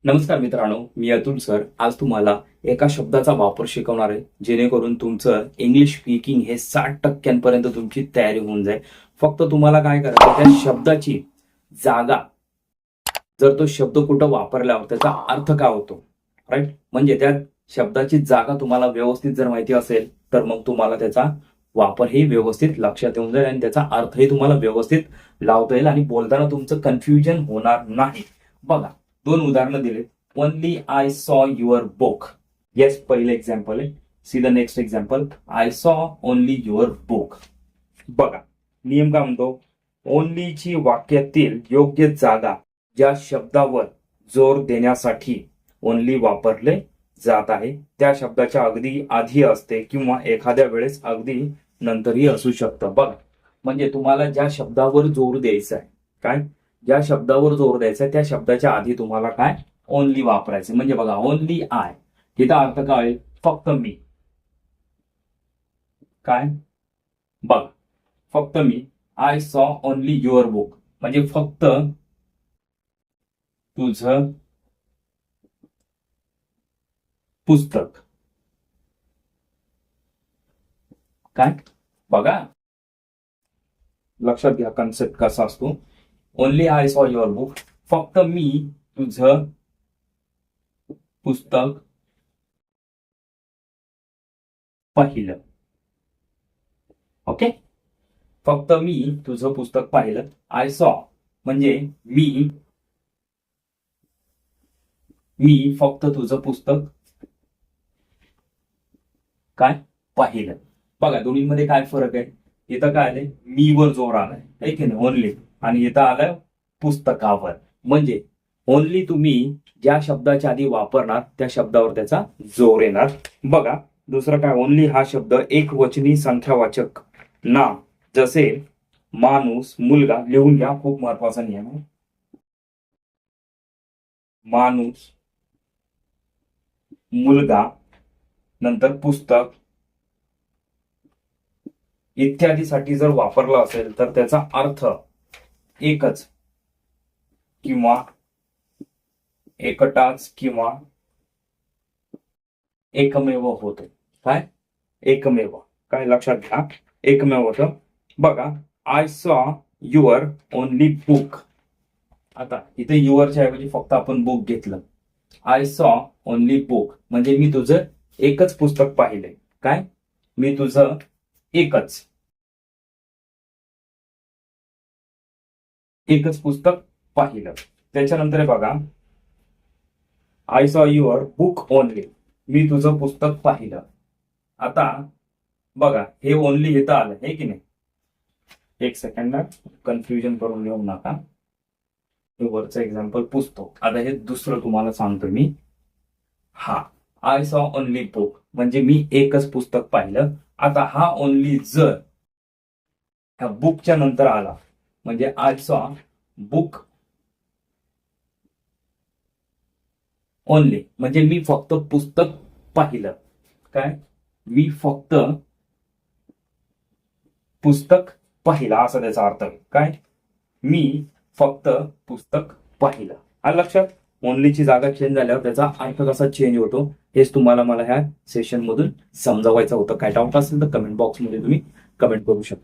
नमस्कार मित्रांनो, मी अतुल सर आज तुम्हाला एका शब्दाचा वापर शिकवणार आहे जेणेकरून तुमचं इंग्लिश स्पीकिंग हे 60% तुमची तयारी होऊन जाईल. फक्त तुम्हाला काय करायचं, त्या शब्दाची जागा, जर तो शब्द कुठं वापरल्यावर त्याचा अर्थ काय होतो, राईट, म्हणजे त्या शब्दाची जागा तुम्हाला व्यवस्थित जर माहिती असेल तर मग तुम्हाला त्याचा वापरही व्यवस्थित लक्षात येऊन जाईल आणि त्याचा अर्थही तुम्हाला व्यवस्थित लावता येईल आणि बोलताना तुमचं कन्फ्युजन होणार नाही. बघा, दोन उदाहरणं दिले. Only I saw your book. Yes, पहिले एक्झाम्पल आहे. See the next example. I saw only your book. बघा, नियम काय म्हणतो, ओनलीची वाक्यातील योग्य जागा ज्या शब्दावर जोर देण्यासाठी ओनली वापरले जात आहे त्या शब्दाच्या अगदी आधी असते किंवा एखाद्या वेळेस अगदी नंतरही असू शकतं. बघा, म्हणजे तुम्हाला ज्या शब्दावर जोर द्यायचा आहे, काय, ज्या शब्दावर जोर द्यायचा त्या शब्दाच्या आधी तुम्हाला काय ओनली वापरायचं. म्हणजे बघा, ओनली आय, तिथं अर्थ काय, फक्त मी. काय, बघा, फक्त मी. I saw only your book म्हणजे फक्त तुझं पुस्तक. काय, बघा, लक्षात घ्या कन्सेप्ट कसा असतो. Only I saw your book, फक्त मी तुझं पुस्तक पाहिलं. ओके, फक्त मी तुझं पुस्तक पाहिलं. आय सॉ म्हणजे मी फक्त तुझं पुस्तक काय पाहिलं. बघा, दोन्हीमध्ये काय फरक आहे. इथं काय आलंय, मी वर जोर आलाय, आहे की नाही, ओनली, आणि इथं आलाय पुस्तकावर. म्हणजे ओनली तुम्ही ज्या शब्दाच्या आधी वापरणार त्या शब्दावर त्याचा जोर येणार. बघा, दुसरं काय, ओनली हा शब्द एक वचनी संख्यावाचक नाम जसे माणूस, मुलगा, लिहून घ्या, खूप महत्वाचा नियम आहे. माणूस, मुलगा, नंतर पुस्तक इत्यादीसाठी जर वापरला असेल तर त्याचा अर्थ एकच किंवा एकटाच किंवा एकमेव होतो. काय, एकमेव. काय, लक्षात घ्या, एकमेव होतं. बघा, I saw your only book. आता इथे युअरच्या ऐवजी फक्त आपण बुक घेतलं. आय सॉ ओनली बुक म्हणजे मी तुझं एकच पुस्तक पाहिलंय. काय, मी तुझं एकच पुस्तक पाहिलं. त्याच्यानंतर बघा, I saw your book only, मी तुझं पुस्तक पाहिलं. आता बघा, हे ओनली इथं आलं, हे की नाही. एक सेकंड, कन्फ्युजन करून घेऊ नका. हे वरचं एक्झाम्पल पुस्तक. आता हे दुसरं तुम्हाला सांगतो मी. हा, आय सॉ ओनली बुक म्हणजे मी एकच पुस्तक पाहिलं. आता हा ओनली जर ह्या बुकच्या नंतर आला म्हणजे आय सॉ बुक ओनली म्हणजे मी फक्त पुस्तक पाहिलं. काय, मी फक्त पुस्तक पाहिलं असा त्याचा अर्थ. काय, मी फक्त पुस्तक पाहिलं. आलं लक्षात. ओनलीची जागा चेंज झाल्यावर त्याचा अर्थ कसा चेंज होतो हेच तुम्हाला मला ह्या सेशन मधून समजावायचं होतं. काय डाऊट असेल तर कमेंट बॉक्समध्ये तुम्ही कमेंट करू शकता.